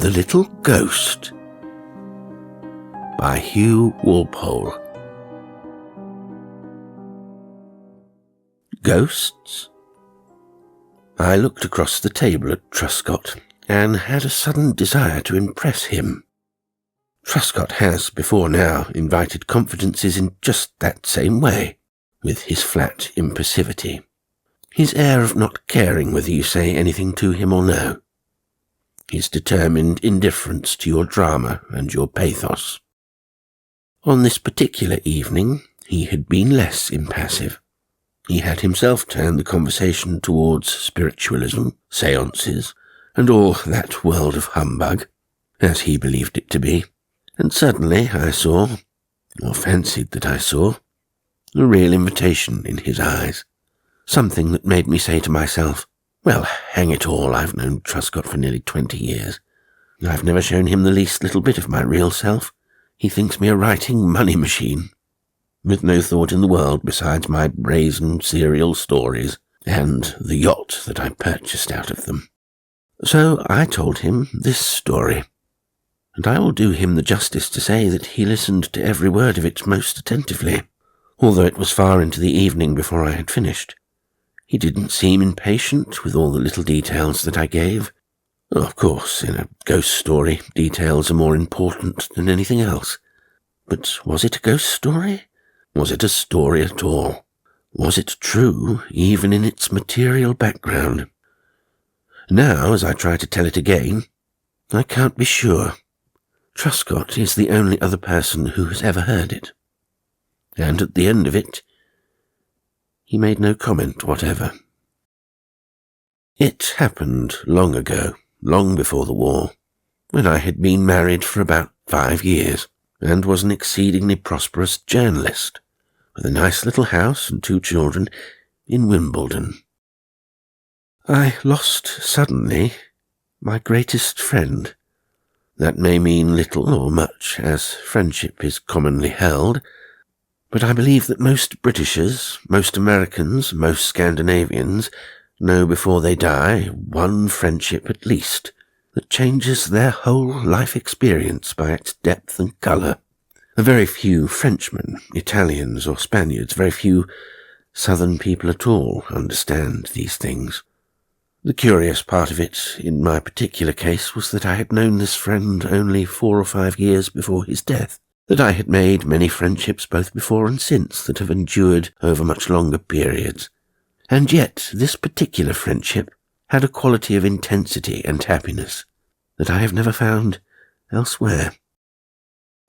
The Little Ghost by Hugh Walpole. Ghosts? I looked across the table at Truscott and had a sudden desire to impress him. Truscott has, before now, invited confidences in just that same way, with his flat impassivity, his air of not caring whether you say anything to him or no, his determined indifference to your drama and your pathos. On this particular evening, he had been less impassive. He had himself turned the conversation towards spiritualism, seances, and all that world of humbug, as he believed it to be, and suddenly I saw, or fancied that I saw, a real invitation in his eyes, something that made me say to myself, well, hang it all, I've known Truscott for nearly 20 years. I've never shown him the least little bit of my real self. He thinks me a writing money machine, with no thought in the world besides my brazen serial stories and the yacht that I purchased out of them. So I told him this story, and I will do him the justice to say that he listened to every word of it most attentively, although it was far into the evening before I had finished. He didn't seem impatient with all the little details that I gave. Of course, in a ghost story, details are more important than anything else. But was it a ghost story? Was it a story at all? Was it true, even in its material background? Now, as I try to tell it again, I can't be sure. Truscott is the only other person who has ever heard it. And at the end of it, he made no comment whatever. It happened long ago, long before the war, when I had been married for about 5 years, and was an exceedingly prosperous journalist, with a nice little house and 2 children in Wimbledon. I lost suddenly my greatest friend. That may mean little or much, as friendship is commonly held, but I believe that most Britishers, most Americans, most Scandinavians know before they die one friendship at least that changes their whole life experience by its depth and colour. A very few Frenchmen, Italians or Spaniards, very few southern people at all understand these things. The curious part of it, in my particular case, was that I had known this friend only 4 or 5 years before his death, that I had made many friendships both before and since that have endured over much longer periods, and yet this particular friendship had a quality of intensity and happiness that I have never found elsewhere.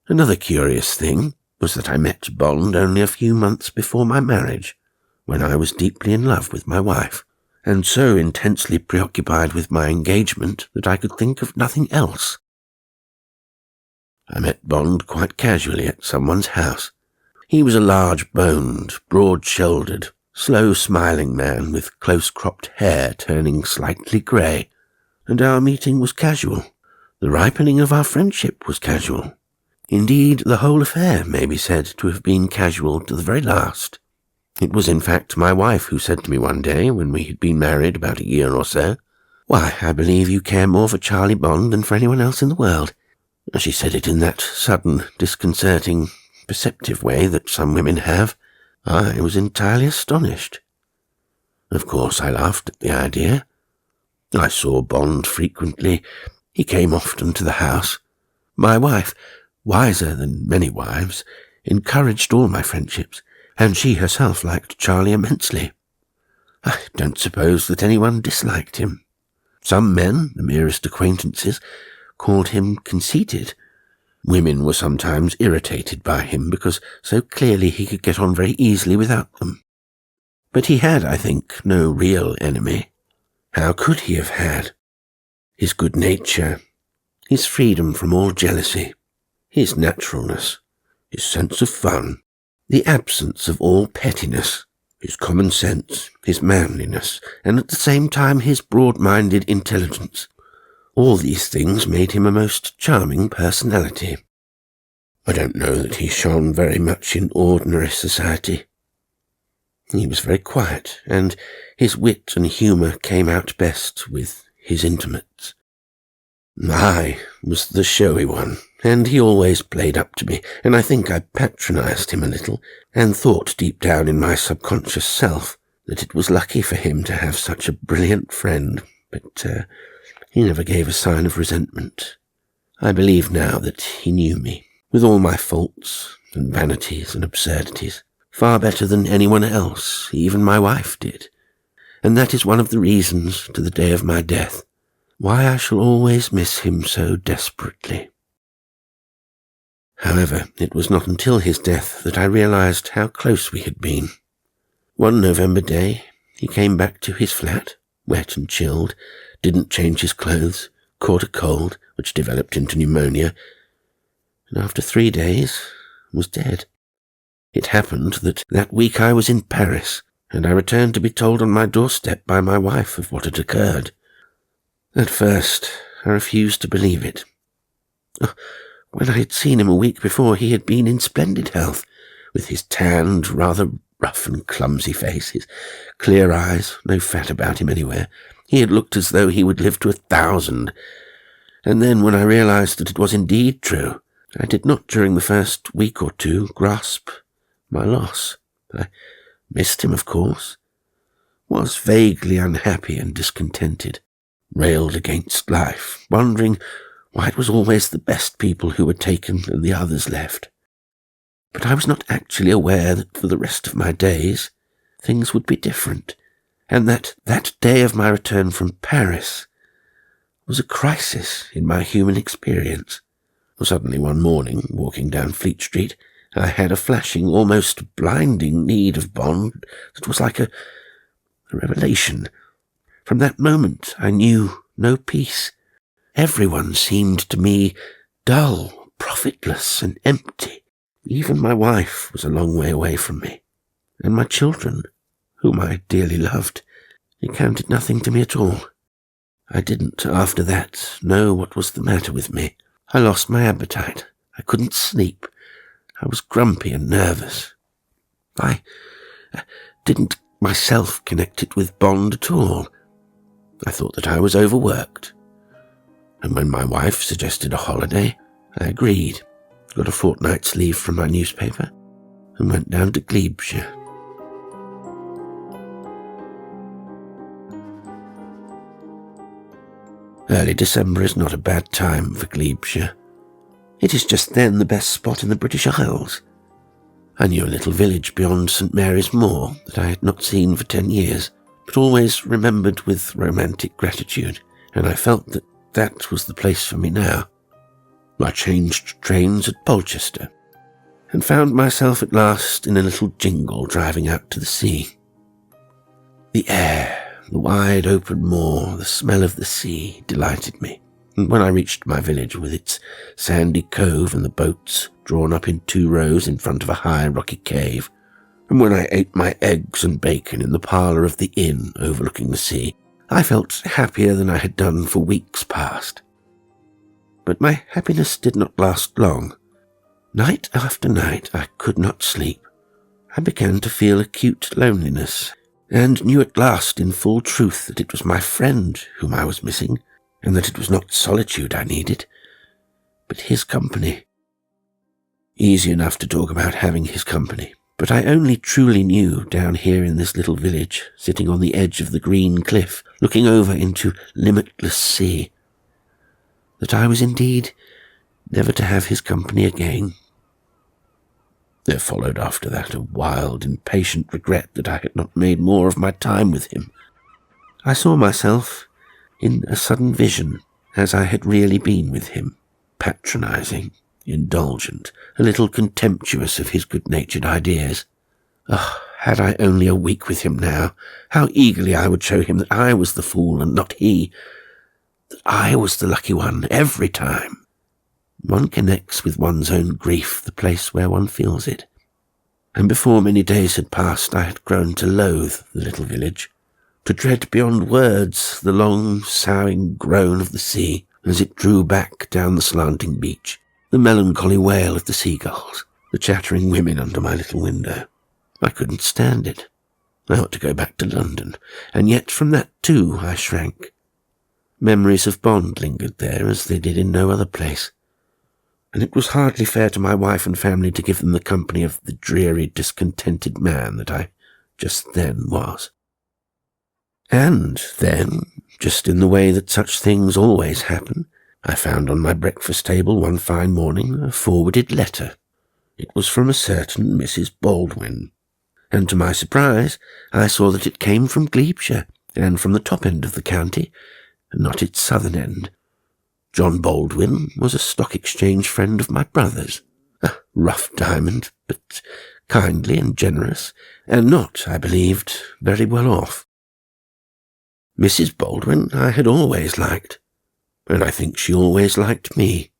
Another curious thing was that I met Bond only a few months before my marriage, when I was deeply in love with my wife, and so intensely preoccupied with my engagement that I could think of nothing else. I met Bond quite casually at someone's house. He was a large-boned, broad-shouldered, slow-smiling man with close-cropped hair turning slightly grey, and our meeting was casual. The ripening of our friendship was casual. Indeed, the whole affair may be said to have been casual to the very last. It was in fact my wife who said to me one day, when we had been married about a year or so, "Why, I believe you care more for Charlie Bond than for anyone else in the world." She said it in that sudden, disconcerting, perceptive way that some women have. I was entirely astonished. Of course, I laughed at the idea. I saw Bond frequently. He came often to the house. My wife, wiser than many wives, encouraged all my friendships, and she herself liked Charlie immensely. I don't suppose that anyone disliked him. Some men, the merest acquaintances, called him conceited. Women were sometimes irritated by him because so clearly he could get on very easily without them. But he had, I think, no real enemy. How could he have had? His good nature, his freedom from all jealousy, his naturalness, his sense of fun, the absence of all pettiness, his common sense, his manliness, and at the same time his broad-minded intelligence. All these things made him a most charming personality. I don't know that he shone very much in ordinary society. He was very quiet, and his wit and humour came out best with his intimates. I was the showy one, and he always played up to me, and I think I patronised him a little, and thought deep down in my subconscious self that it was lucky for him to have such a brilliant friend, but he never gave a sign of resentment. I believe now that he knew me, with all my faults and vanities and absurdities, far better than anyone else, even my wife, did. And that is one of the reasons, to the day of my death, why I shall always miss him so desperately. However, it was not until his death that I realised how close we had been. One November day, he came back to his flat, wet and chilled, didn't change his clothes, caught a cold, which developed into pneumonia, and after 3 days was dead. It happened that week I was in Paris, and I returned to be told on my doorstep by my wife of what had occurred. At first, I refused to believe it. When I had seen him a week before, he had been in splendid health, with his tanned, rather rough and clumsy face, his clear eyes, no fat about him anywhere. He had looked as though he would live to 1,000. And then, when I realised that it was indeed true, I did not during the first week or two grasp my loss. I missed him, of course, was vaguely unhappy and discontented, railed against life, wondering why it was always the best people who were taken and the others left. But I was not actually aware that for the rest of my days things would be different, and that day of my return from Paris was a crisis in my human experience. Suddenly one morning, walking down Fleet Street, I had a flashing, almost blinding need of Bond that was like a revelation. From that moment I knew no peace. Everyone seemed to me dull, profitless, and empty. Even my wife was a long way away from me, and my children, whom I dearly loved, it counted nothing to me at all. I didn't, after that, know what was the matter with me. I lost my appetite. I couldn't sleep. I was grumpy and nervous. I didn't myself connect it with Bond at all. I thought that I was overworked. And when my wife suggested a holiday, I agreed, got a fortnight's leave from my newspaper, and went down to Glebeshire. Early December is not a bad time for Glebeshire. It is just then the best spot in the British Isles. I knew a little village beyond St Mary's Moor that I had not seen for 10 years, but always remembered with romantic gratitude, and I felt that that was the place for me now. I changed trains at Polchester, and found myself at last in a little jingle driving out to the sea. The air, the wide open moor, the smell of the sea delighted me, and when I reached my village with its sandy cove and the boats drawn up in 2 rows in front of a high rocky cave, and when I ate my eggs and bacon in the parlour of the inn overlooking the sea, I felt happier than I had done for weeks past. But my happiness did not last long. Night after night I could not sleep. I began to feel acute loneliness, and knew at last in full truth that it was my friend whom I was missing, and that it was not solitude I needed, but his company. Easy enough to talk about having his company, but I only truly knew down here in this little village, sitting on the edge of the green cliff, looking over into limitless sea, that I was indeed never to have his company again. There followed after that a wild, impatient regret that I had not made more of my time with him. I saw myself in a sudden vision as I had really been with him, patronising, indulgent, a little contemptuous of his good-natured ideas. Had I only a week with him now, how eagerly I would show him that I was the fool and not he, that I was the lucky one every time. One connects with one's own grief the place where one feels it. And before many days had passed, I had grown to loathe the little village, to dread beyond words the long, soughing groan of the sea as it drew back down the slanting beach, the melancholy wail of the seagulls, the chattering women under my little window. I couldn't stand it. I ought to go back to London, and yet from that too I shrank. Memories of Bond lingered there as they did in no other place, and it was hardly fair to my wife and family to give them the company of the dreary, discontented man that I just then was. And then, just in the way that such things always happen, I found on my breakfast table one fine morning a forwarded letter. It was from a certain Mrs. Baldwin, and to my surprise I saw that it came from Glebeshire, and from the top end of the county, and not its southern end. John Baldwin was a stock exchange friend of my brother's, a rough diamond, but kindly and generous, and not, I believed, very well off. Mrs. Baldwin I had always liked, and I think she always liked me.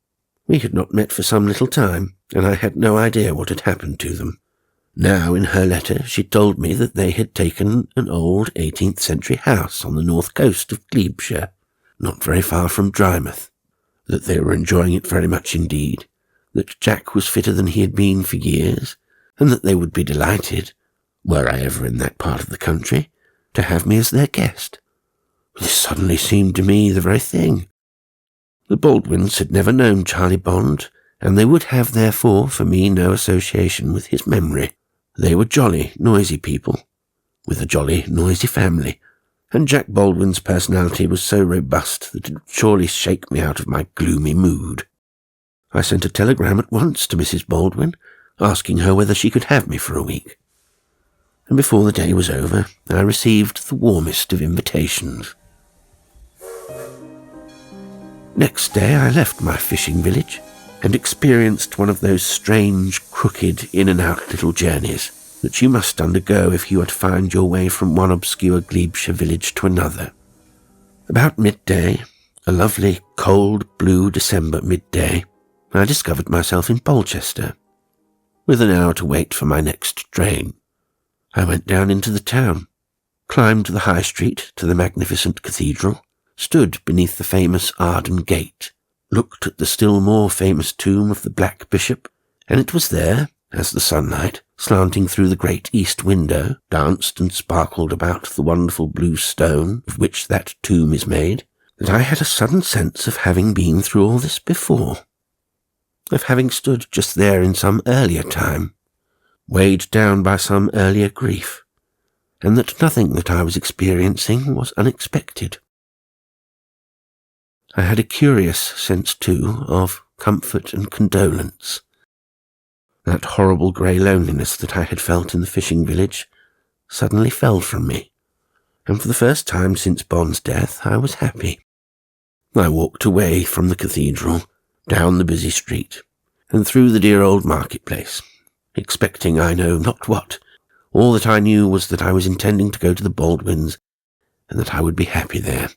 We had not met for some little time, and I had no idea what had happened to them. Now, in her letter, she told me that they had taken an old 18th century house on the north coast of Glebeshire, not very far from Drymouth, that they were enjoying it very much indeed, that Jack was fitter than he had been for years, and that they would be delighted, were I ever in that part of the country, to have me as their guest. This suddenly seemed to me the very thing. The Baldwins had never known Charlie Bond, and they would have, therefore, for me no association with his memory. They were jolly, noisy people, with a jolly, noisy family, and Jack Baldwin's personality was so robust that it would surely shake me out of my gloomy mood. I sent a telegram at once to Mrs. Baldwin, asking her whether she could have me for a week, and before the day was over, I received the warmest of invitations. Next day I left my fishing village, and experienced one of those strange, crooked, in-and-out little journeys that you must undergo if you are to find your way from one obscure Glebeshire village to another. About midday, a lovely, cold, blue December midday, I discovered myself in Polchester, with an hour to wait for my next train. I went down into the town, climbed the High Street to the magnificent cathedral, stood beneath the famous Arden Gate, looked at the still more famous tomb of the Black Bishop, and it was there, as the sunlight, slanting through the great east window, danced and sparkled about the wonderful blue stone of which that tomb is made, that I had a sudden sense of having been through all this before, of having stood just there in some earlier time, weighed down by some earlier grief, and that nothing that I was experiencing was unexpected. I had a curious sense, too, of comfort and condolence. That horrible grey loneliness that I had felt in the fishing village suddenly fell from me, and for the first time since Bond's death I was happy. I walked away from the cathedral, down the busy street, and through the dear old marketplace, expecting I know not what. All that I knew was that I was intending to go to the Baldwins, and that I would be happy there.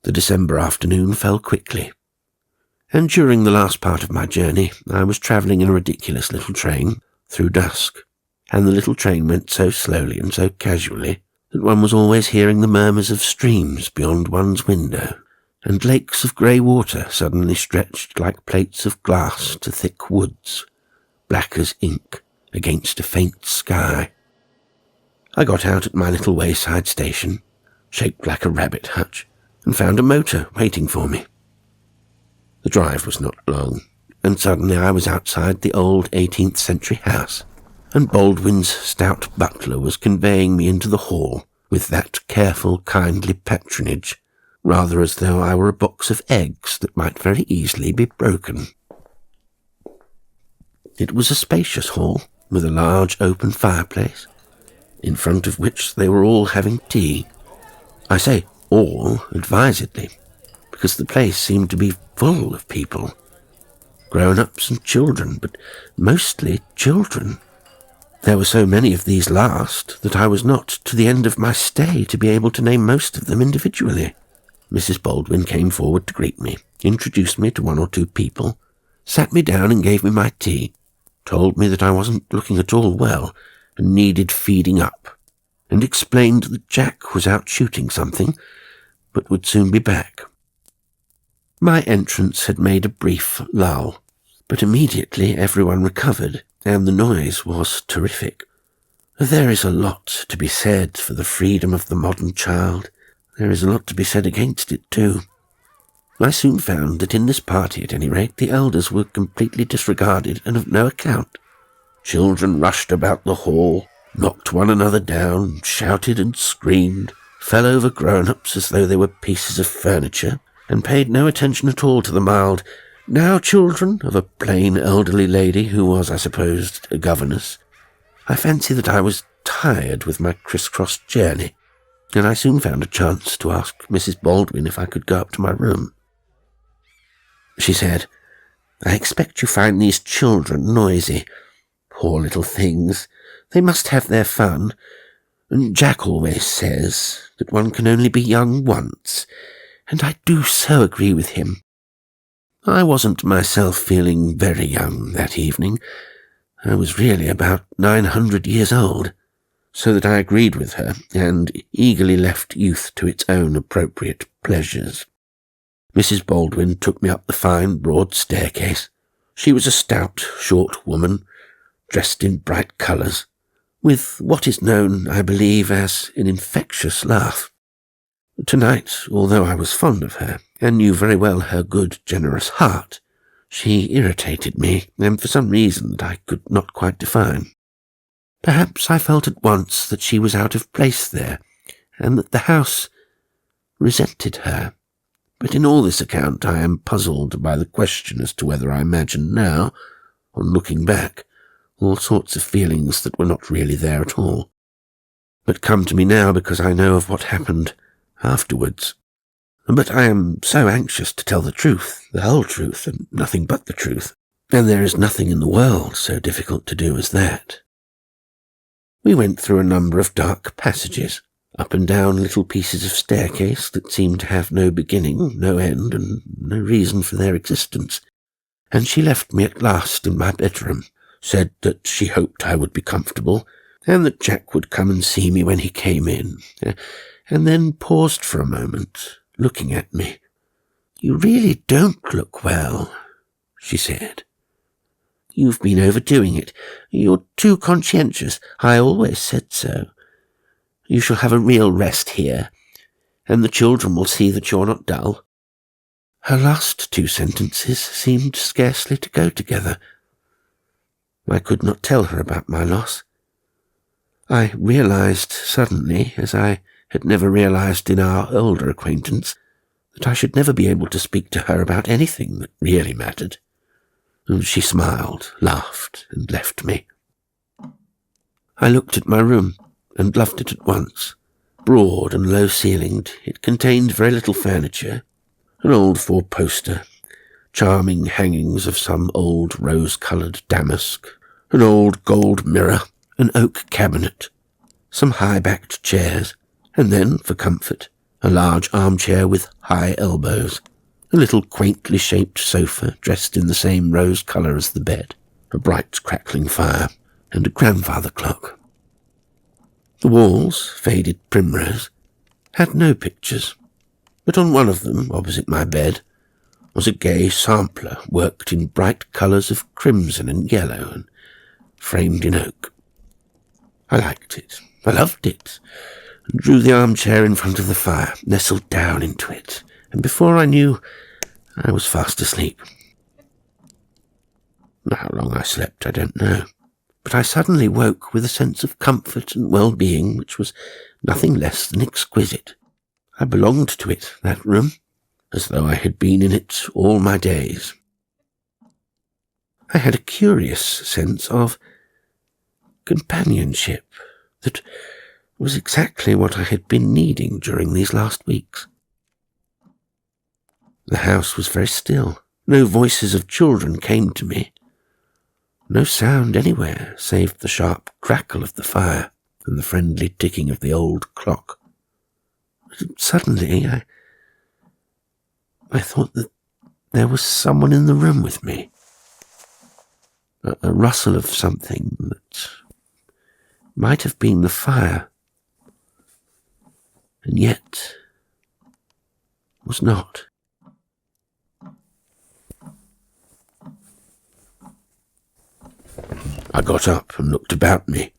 The December afternoon fell quickly, and during the last part of my journey I was travelling in a ridiculous little train through dusk, and the little train went so slowly and so casually that one was always hearing the murmurs of streams beyond one's window, and lakes of grey water suddenly stretched like plates of glass to thick woods, black as ink against a faint sky. I got out at my little wayside station, shaped like a rabbit hutch, and found a motor waiting for me. The drive was not long, and suddenly I was outside the old 18th century house, and Baldwin's stout butler was conveying me into the hall with that careful, kindly patronage, rather as though I were a box of eggs that might very easily be broken. It was a spacious hall, with a large open fireplace, in front of which they were all having tea. I say all advisedly, because the place seemed to be full of people, grown-ups and children, but mostly children. There were so many of these last that I was not, to the end of my stay, to be able to name most of them individually. Mrs. Baldwin came forward to greet me, introduced me to one or two people, sat me down and gave me my tea, told me that I wasn't looking at all well and needed feeding up, and explained that Jack was out shooting something, but would soon be back. My entrance had made a brief lull, but immediately everyone recovered, and the noise was terrific. There is a lot to be said for the freedom of the modern child, there is a lot to be said against it, too. I soon found that in this party, at any rate, the elders were completely disregarded and of no account. Children rushed about the hall, knocked one another down, shouted and screamed, fell over grown-ups as though they were pieces of furniture, and paid no attention at all to the mild, "Now, children," of a plain elderly lady who was, I supposed, a governess. I fancy that I was tired with my criss-cross journey, and I soon found a chance to ask Mrs. Baldwin if I could go up to my room. She said, "I expect you find these children noisy. Poor little things. They must have their fun. And Jack always says that one can only be young once, and I do so agree with him." I wasn't myself feeling very young that evening. I was really about 900 years old, so that I agreed with her and eagerly left youth to its own appropriate pleasures. Mrs. Baldwin took me up the fine, broad staircase. She was a stout, short woman, dressed in bright colours, with what is known, I believe, as an infectious laugh. Tonight, although I was fond of her, and knew very well her good, generous heart, she irritated me, and for some reason that I could not quite define. Perhaps I felt at once that she was out of place there, and that the house resented her. But in all this account I am puzzled by the question as to whether I imagine now, on looking back, all sorts of feelings that were not really there at all, but come to me now because I know of what happened afterwards. But I am so anxious to tell the truth, the whole truth, and nothing but the truth, and there is nothing in the world so difficult to do as that. We went through a number of dark passages, up and down little pieces of staircase that seemed to have no beginning, no end, and no reason for their existence, and she left me at last in my bedroom, said that she hoped I would be comfortable, and that Jack would come and see me when he came in, and then paused for a moment, looking at me. "You really don't look well," she said. "You've been overdoing it. You're too conscientious. I always said so. You shall have a real rest here, and the children will see that you're not dull." Her last two sentences seemed scarcely to go together. I could not tell her about my loss. I realized suddenly, as I had never realized in our older acquaintance, that I should never be able to speak to her about anything that really mattered. And she smiled, laughed, and left me. I looked at my room, and loved it at once. Broad and low-ceilinged, it contained very little furniture, an old four-poster, charming hangings of some old rose-coloured damask, an old gold mirror, an oak cabinet, some high-backed chairs, and then, for comfort, a large armchair with high elbows, a little quaintly shaped sofa dressed in the same rose colour as the bed, a bright crackling fire, and a grandfather clock. The walls, faded primrose, had no pictures, but on one of them, opposite my bed, was a gay sampler worked in bright colours of crimson and yellow and framed in oak. I liked it, I loved it, and drew the armchair in front of the fire, nestled down into it, and before I knew, I was fast asleep. How long I slept, I don't know, but I suddenly woke with a sense of comfort and well-being which was nothing less than exquisite. I belonged to it, that room, as though I had been in it all my days. I had a curious sense of companionship that was exactly what I had been needing during these last weeks. The house was very still. No voices of children came to me. No sound anywhere save the sharp crackle of the fire and the friendly ticking of the old clock. Suddenly I thought that there was someone in the room with me. A rustle of something that might have been the fire, and yet was not. I got up and looked about me,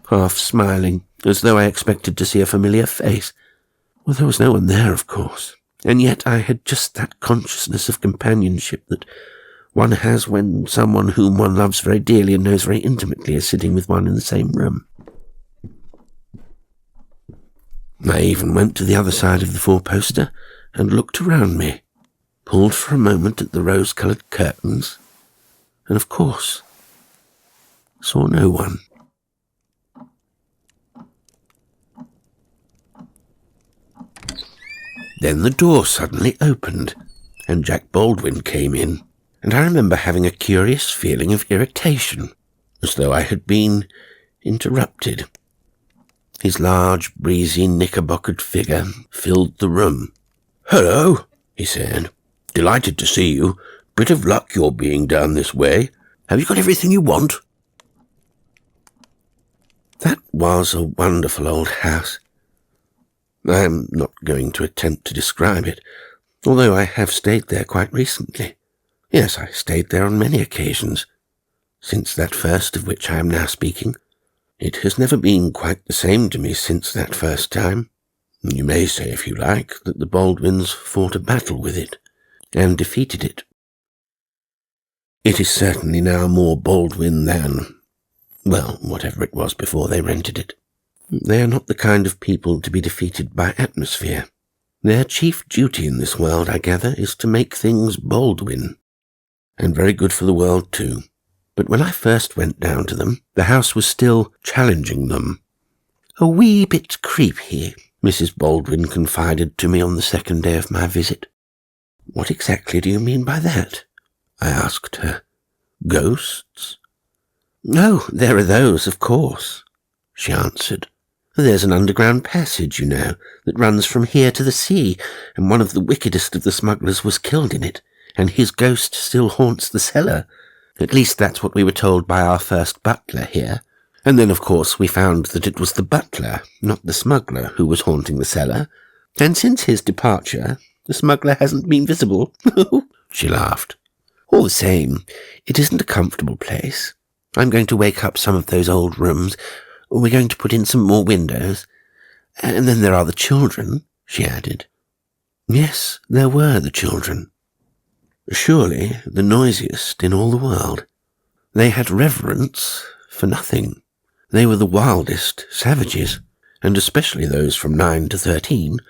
half smiling, as though I expected to see a familiar face. Well, there was no one there, of course, and yet I had just that consciousness of companionship that one has when someone whom one loves very dearly and knows very intimately is sitting with one in the same room. I even went to the other side of the four-poster and looked around me, pulled for a moment at the rose-coloured curtains, and of course saw no one. Then the door suddenly opened, and Jack Baldwin came in, and I remember having a curious feeling of irritation, as though I had been interrupted. His large, breezy, knickerbockered figure filled the room. "Hello," he said. "Delighted to see you. Bit of luck you're being down this way. Have you got everything you want?" That was a wonderful old house. I am not going to attempt to describe it, although I have stayed there quite recently. Yes, I stayed there on many occasions, since that first of which I am now speaking. It has never been quite the same to me since that first time. You may say, if you like, that the Baldwins fought a battle with it, and defeated it. It is certainly now more Baldwin than, well, whatever it was before they rented it. They are not the kind of people to be defeated by atmosphere. Their chief duty in this world, I gather, is to make things Baldwin. And very good for the world, too. But when I first went down to them, the house was still challenging them. "A wee bit creepy," Mrs. Baldwin confided to me on the second day of my visit. "What exactly do you mean by that?" I asked her. "Ghosts?" "Oh, there are those, of course," she answered. "There's an underground passage, you know, that runs from here to the sea, and one of the wickedest of the smugglers was killed in it, and his ghost still haunts the cellar. At least that's what we were told by our first butler here. And then, of course, we found that it was the butler, not the smuggler, who was haunting the cellar. And since his departure, the smuggler hasn't been visible." She laughed. "All the same, it isn't a comfortable place. I'm going to wake up some of those old rooms. We're going to put in some more windows. And then there are the children," she added. Yes, there were the children. Surely the noisiest in all the world. They had reverence for nothing. They were the wildest savages, and especially those from 9 to 13,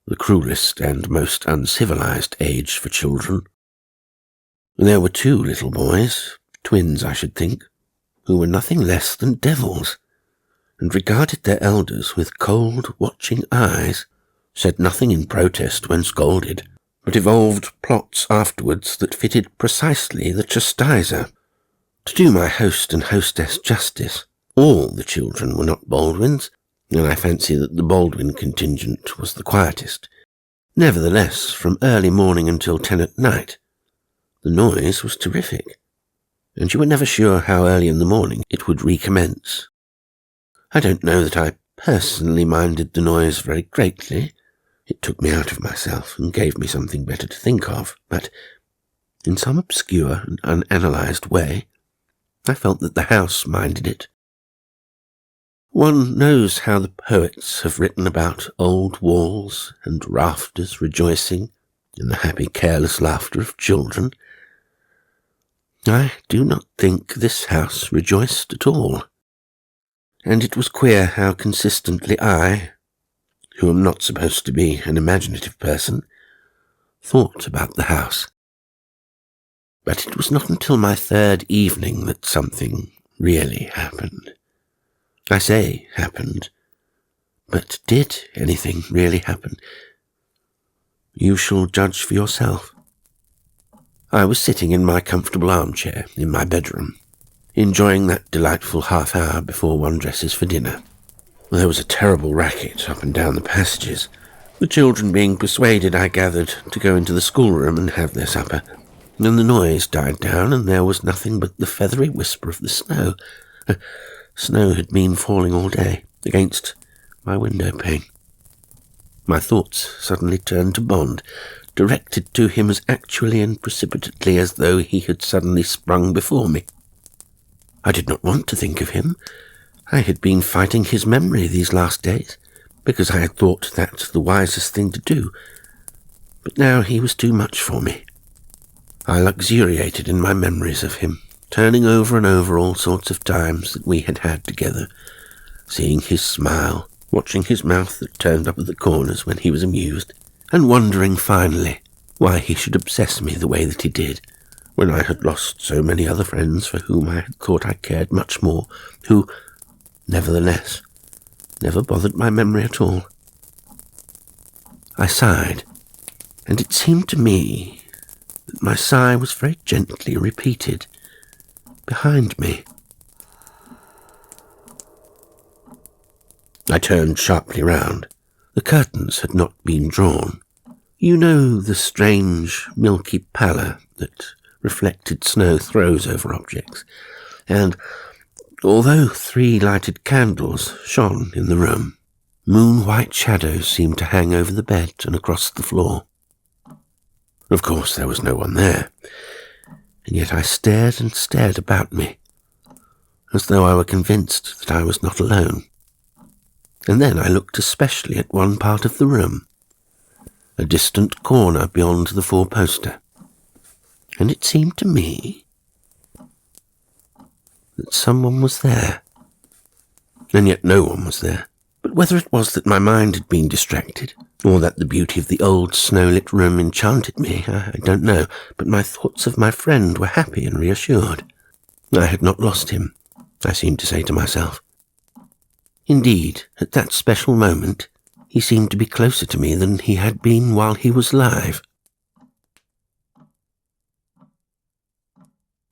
the cruelest and most uncivilized age for children. There were 2 little boys, twins I should think, who were nothing less than devils, and regarded their elders with cold, watching eyes, said nothing in protest when scolded, but evolved plots afterwards that fitted precisely the chastiser. To do my host and hostess justice, all the children were not Baldwins, and I fancy that the Baldwin contingent was the quietest. Nevertheless, from early morning until 10 at night, the noise was terrific, and you were never sure how early in the morning it would recommence. I don't know that I personally minded the noise very greatly. It took me out of myself and gave me something better to think of, but in some obscure and unanalyzed way, I felt that the house minded it. One knows how the poets have written about old walls and rafters rejoicing in the happy, careless laughter of children. I do not think this house rejoiced at all. And it was queer how consistently I, who am not supposed to be an imaginative person, thought about the house. But it was not until my 3rd evening that something really happened. I say happened, but did anything really happen? You shall judge for yourself. I was sitting in my comfortable armchair in my bedroom, enjoying that delightful half-hour before one dresses for dinner. There was a terrible racket up and down the passages, the children being persuaded, I gathered, to go into the schoolroom and have their supper. Then the noise died down, and there was nothing but the feathery whisper of the snow. Snow had been falling all day against my window pane. My thoughts suddenly turned to Bond, directed to him as actually and precipitately as though he had suddenly sprung before me. I did not want to think of him. I had been fighting his memory these last days, because I had thought that the wisest thing to do. But now he was too much for me. I luxuriated in my memories of him, turning over and over all sorts of times that we had had together, seeing his smile, watching his mouth that turned up at the corners when he was amused, and wondering finally why he should obsess me the way that he did, when I had lost so many other friends for whom I had thought I cared much more, who, nevertheless, never bothered my memory at all. I sighed, and it seemed to me that my sigh was very gently repeated behind me. I turned sharply round. The curtains had not been drawn. You know the strange, milky pallor that reflected snow throws over objects, and although 3 lighted candles shone in the room, moon-white shadows seemed to hang over the bed and across the floor. Of course, there was no one there, and yet I stared and stared about me, as though I were convinced that I was not alone. And then I looked especially at one part of the room, a distant corner beyond the 4-poster, and it seemed to me that someone was there, and yet no one was there. But whether it was that my mind had been distracted, or that the beauty of the old snow-lit room enchanted me, I don't know, but my thoughts of my friend were happy and reassured. I had not lost him, I seemed to say to myself. Indeed, at that special moment, he seemed to be closer to me than he had been while he was alive.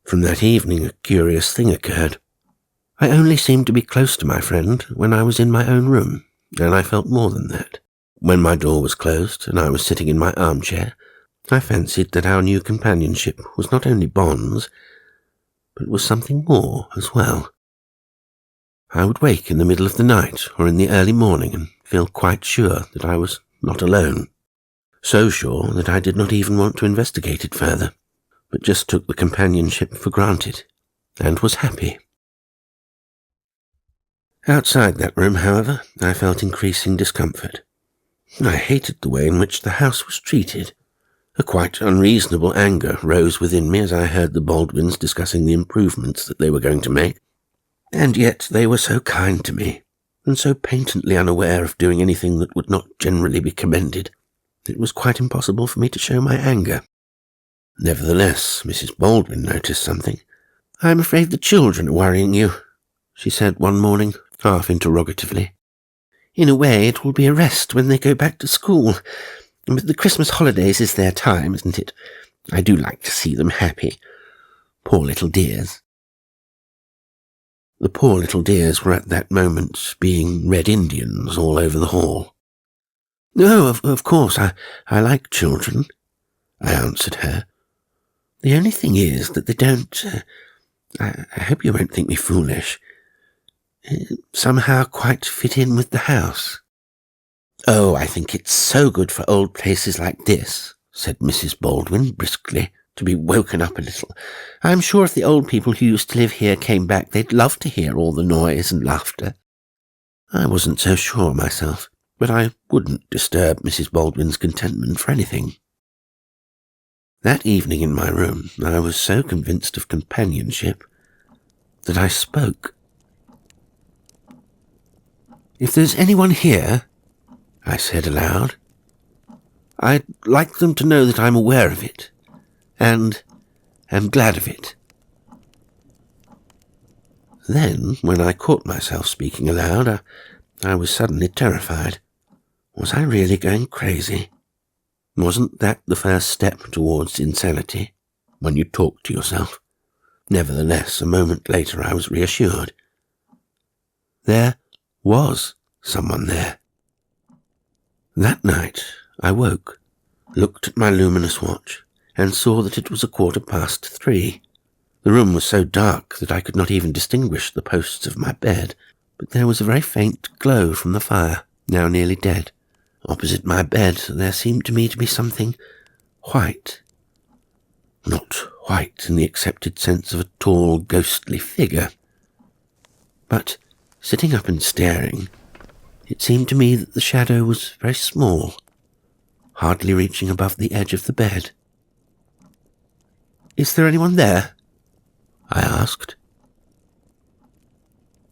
From that evening, a curious thing occurred. I only seemed to be close to my friend when I was in my own room, and I felt more than that. When my door was closed and I was sitting in my armchair, I fancied that our new companionship was not only bonds, but was something more as well. I would wake in the middle of the night or in the early morning and feel quite sure that I was not alone, so sure that I did not even want to investigate it further, but just took the companionship for granted, and was happy. Outside that room, however, I felt increasing discomfort. I hated the way in which the house was treated. A quite unreasonable anger rose within me as I heard the Baldwins discussing the improvements that they were going to make, and yet they were so kind to me, and so patently unaware of doing anything that would not generally be commended. It was quite impossible for me to show my anger. Nevertheless, Mrs. Baldwin noticed something. "I am afraid the children are worrying you," she said one morning, half interrogatively. "In a way, it will be a rest when they go back to school. But the Christmas holidays is their time, isn't it? I do like to see them happy. Poor little dears." The poor little dears were at that moment being Red Indians all over the hall. "No, of course, I like children," I answered her. "The only thing is that they don't, I hope you won't think me foolish, somehow quite fit in with the house." "Oh, I think it's so good for old places like this," said Mrs. Baldwin briskly, "to be woken up a little. I'm sure if the old people who used to live here came back, they'd love to hear all the noise and laughter." I wasn't so sure myself, but I wouldn't disturb Mrs. Baldwin's contentment for anything. That evening in my room, I was so convinced of companionship that I spoke. "If there's anyone here," I said aloud, "I'd like them to know that I'm aware of it, and am glad of it." Then, when I caught myself speaking aloud, I was suddenly terrified. Was I really going crazy? Wasn't that the first step towards insanity, when you talk to yourself? Nevertheless, a moment later I was reassured. There was someone there. That night I woke, looked at my luminous watch, and saw that it was 3:15. The room was so dark that I could not even distinguish the posts of my bed, but there was a very faint glow from the fire, now nearly dead. Opposite my bed there seemed to me to be something white. Not white in the accepted sense of a tall, ghostly figure, but, sitting up and staring, It seemed to me that the shadow was very small, hardly reaching above the edge of the bed. "Is there anyone there?" I asked.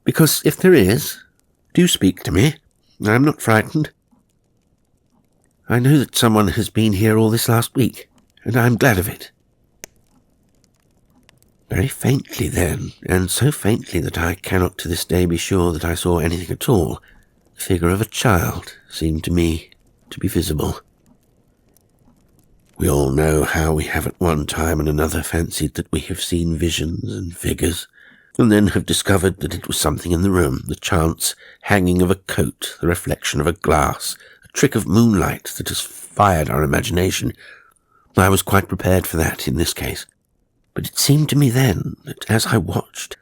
"Because if there is, do speak to me. I am not frightened. I know that someone has been here all this last week, and I am glad of it." Very faintly then, and so faintly that I cannot to this day be sure that I saw anything at all, the figure of a child seemed to me to be visible. We all know how we have at one time and another fancied that we have seen visions and figures, and then have discovered that it was something in the room, the chance hanging of a coat, the reflection of a glass, a trick of moonlight that has fired our imagination. I was quite prepared for that in this case. But it seemed to me then that as I watched,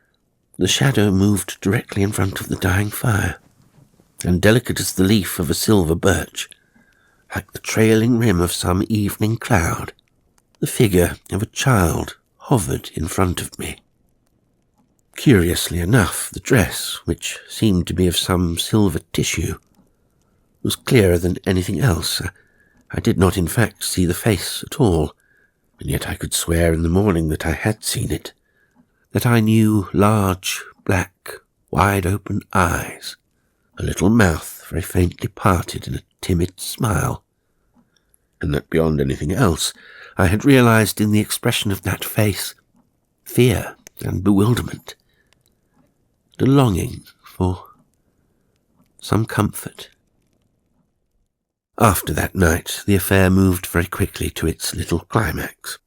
the shadow moved directly in front of the dying fire, and delicate as the leaf of a silver birch, like the trailing rim of some evening cloud, the figure of a child hovered in front of me. Curiously enough, the dress, which seemed to be of some silver tissue, was clearer than anything else. I did not in fact see the face at all, and yet I could swear in the morning that I had seen it, that I knew large, black, wide-open eyes, a little mouth very faintly parted in a timid smile, and that beyond anything else I had realized in the expression of that face fear and bewilderment, and a longing for some comfort. After that night, the affair moved very quickly to its little climax.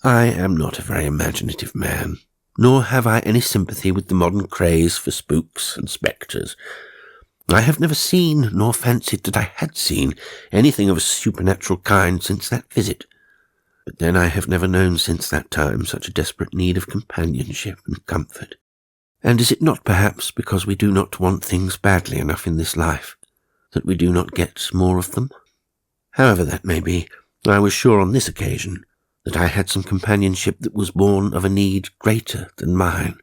I am not a very imaginative man, nor have I any sympathy with the modern craze for spooks and spectres. I have never seen, nor fancied that I had seen, anything of a supernatural kind since that visit. But then I have never known since that time such a desperate need of companionship and comfort. And is it not perhaps because we do not want things badly enough in this life, that we do not get more of them? However that may be, I was sure on this occasion that I had some companionship that was born of a need greater than mine.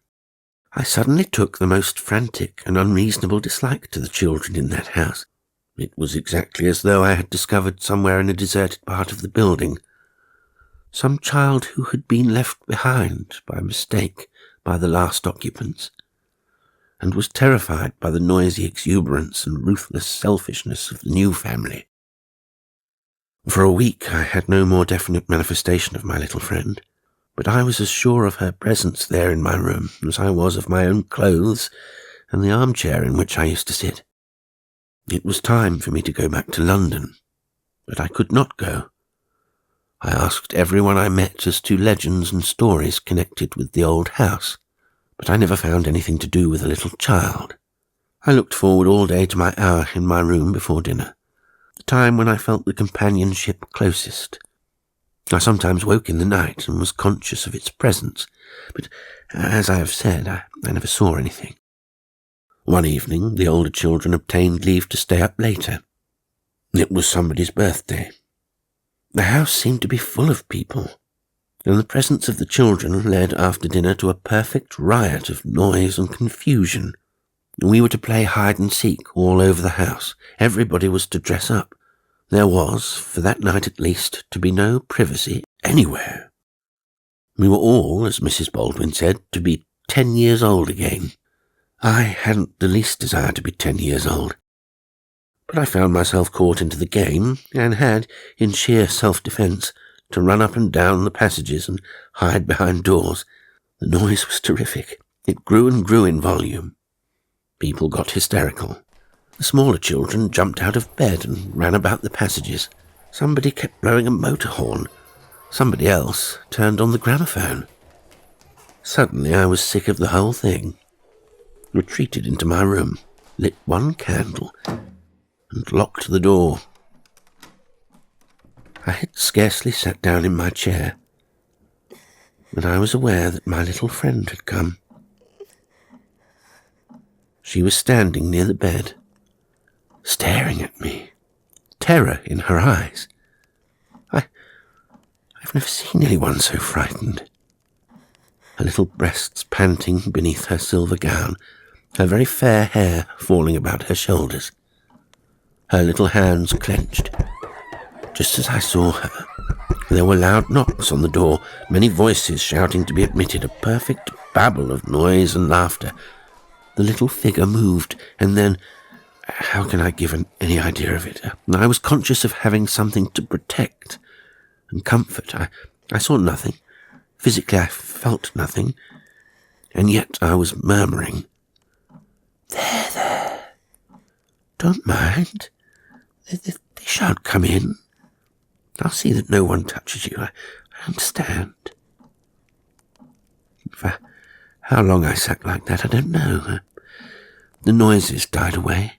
I suddenly took the most frantic and unreasonable dislike to the children in that house. It was exactly as though I had discovered somewhere in a deserted part of the building some child who had been left behind by mistake by the last occupants, and was terrified by the noisy exuberance and ruthless selfishness of the new family. For a week I had no more definite manifestation of my little friend, but I was as sure of her presence there in my room as I was of my own clothes and the armchair in which I used to sit. It was time for me to go back to London, but I could not go. I asked everyone I met as to legends and stories connected with the old house, but I never found anything to do with a little child. I looked forward all day to my hour in my room before dinner, the time when I felt the companionship closest. I sometimes woke in the night and was conscious of its presence, but, as I have said, I never saw anything. One evening, the older children obtained leave to stay up later. It was somebody's birthday. The house seemed to be full of people, and the presence of the children led after dinner to a perfect riot of noise and confusion. We were to play hide-and-seek all over the house. Everybody was to dress up. There was, for that night at least, to be no privacy anywhere. We were all, as Mrs. Baldwin said, to be 10 years old again. I hadn't the least desire to be 10 years old. But I found myself caught into the game, and had, in sheer self-defence, to run up and down the passages and hide behind doors. The noise was terrific. It grew and grew in volume. People got hysterical. The smaller children jumped out of bed and ran about the passages. Somebody kept blowing a motor horn. Somebody else turned on the gramophone. Suddenly I was sick of the whole thing, retreated into my room, lit one candle, and locked the door. I had scarcely sat down in my chair when I was aware that my little friend had come. She was standing near the bed, staring at me, terror in her eyes. I've never seen anyone so frightened. Her little breasts panting beneath her silver gown, her very fair hair falling about her shoulders. Her little hands clenched. Just as I saw her, there were loud knocks on the door, many voices shouting to be admitted, a perfect babble of noise and laughter. The little figure moved, and then, how can I give any idea of it? I was conscious of having something to protect and comfort. I saw nothing. Physically, I felt nothing. And yet I was murmuring, There. Don't mind. They shan't come in. I'll see that no one touches you. I understand. For how long I sat like that, I don't know. The noises died away.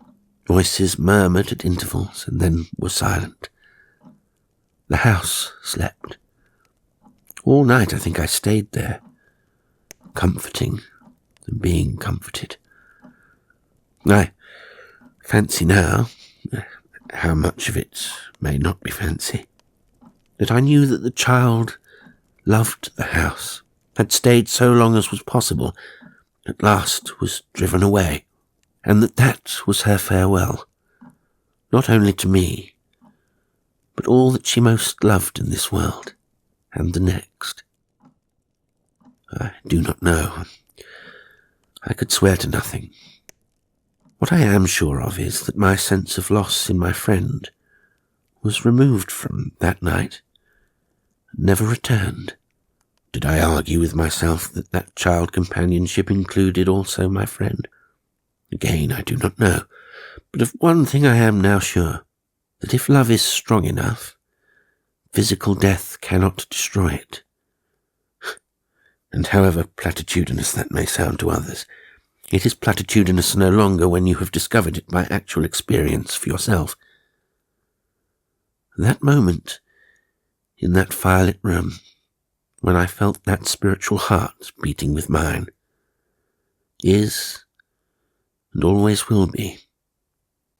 Voices murmured at intervals and then were silent. The house slept. All night I think I stayed there, comforting and being comforted. I fancy now, how much of it may not be fancy, that I knew that the child loved the house, had stayed so long as was possible, at last was driven away, and that was her farewell, not only to me, but all that she most loved in this world and the next. I do not know. I could swear to nothing. What I am sure of is that my sense of loss in my friend was removed from that night, and never returned. Did I argue with myself that child companionship included also my friend? Again, I do not know, but of one thing I am now sure, that if love is strong enough, physical death cannot destroy it. And however platitudinous that may sound to others, it is platitudinous no longer when you have discovered it by actual experience for yourself. That moment, in that firelit room, when I felt that spiritual heart beating with mine, is, and always will be,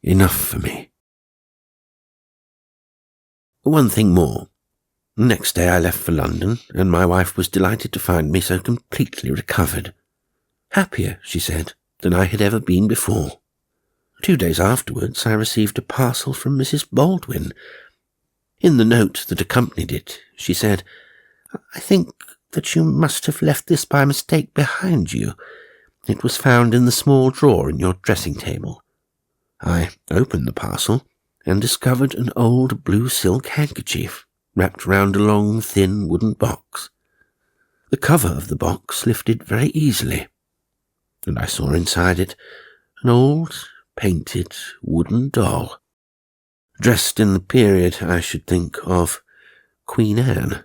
enough for me. One thing more. Next day I left for London, and my wife was delighted to find me so completely recovered. Happier, she said, than I had ever been before. 2 days afterwards I received a parcel from Mrs. Baldwin. In the note that accompanied it, she said, I think that you must have left this by mistake behind you. It was found in the small drawer in your dressing table. I opened the parcel and discovered an old blue silk handkerchief wrapped round a long, thin wooden box. The cover of the box lifted very easily, and I saw inside it an old, painted wooden doll, dressed in the period, I should think, of Queen Anne.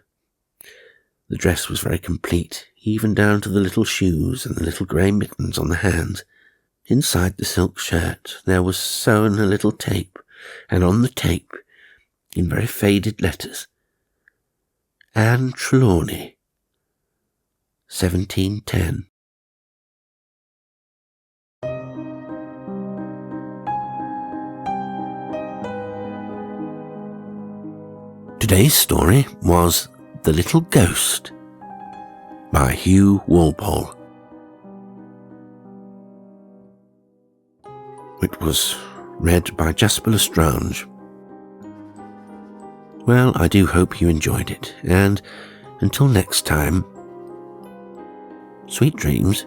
The dress was very complete, even down to the little shoes and the little grey mittens on the hands. Inside the silk shirt there was sewn a little tape, and on the tape, in very faded letters, Anne Trelawney, 1710. Today's story was The Little Ghost by Hugh Walpole. It was read by Jasper L'Estrange. Well, I do hope you enjoyed it, and until next time, sweet dreams.